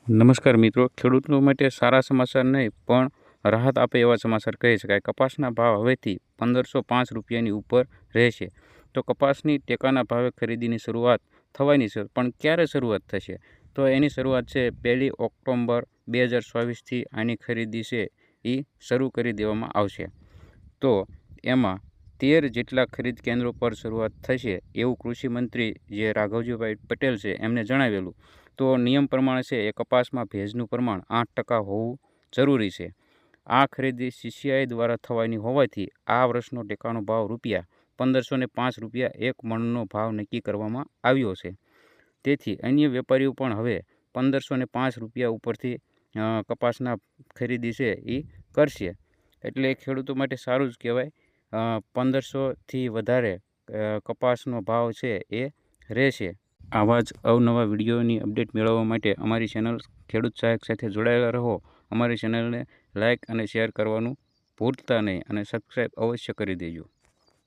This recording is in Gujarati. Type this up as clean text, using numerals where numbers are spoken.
નમસ્કાર મિત્રો, ખેડૂતો માટે સારા સમાચાર નહીં પણ રાહત આપે એવા સમાચાર કહી શકાય. કપાસના ભાવ હવેથી 1505 રૂપિયાની ઉપર રહેશે. તો કપાસની ટેકાના ભાવે ખરીદીની શરૂઆત થવાની છે, પણ ક્યારે શરૂઆત થશે? તો એની શરૂઆત છે 1 ઓક્ટોબર 2024થી આની ખરીદી છે એ શરૂ કરી દેવામાં આવશે. તો એમાં 13 જેટલા ખરીદ કેન્દ્રો પર શરૂઆત થશે એવું કૃષિ મંત્રી જે રાઘવજીભાઈ પટેલ છે એમને જણાવેલું. તો નિયમ પ્રમાણે છે એ કપાસમાં ભેજનું પ્રમાણ 8% હોવું જરૂરી છે. આ ખરીદી CCI દ્વારા થવાની હોવાથી આ વર્ષનો ટેકાનો ભાવ ₹1505 એક મણનો ભાવ નક્કી કરવામાં આવ્યો છે. તેથી અન્ય વેપારીઓ પણ હવે ₹1505 ઉપરથી કપાસના ખરીદી છે એ કરશે. એટલે ખેડૂતો માટે સારું જ કહેવાય. 1500થી વધારે કપાસનો ભાવ છે એ રહેશે. આવા જ અવનવા વિડીયોની અપડેટ મેળવવા માટે અમારી ચેનલ ખેડૂત સહાયક સાથે જોડાયેલા રહો. અમારી ચેનલને લાઇક અને શેર કરવાનું ભૂલતા નહીં અને સબસ્ક્રાઈબ અવશ્ય કરી દેજો.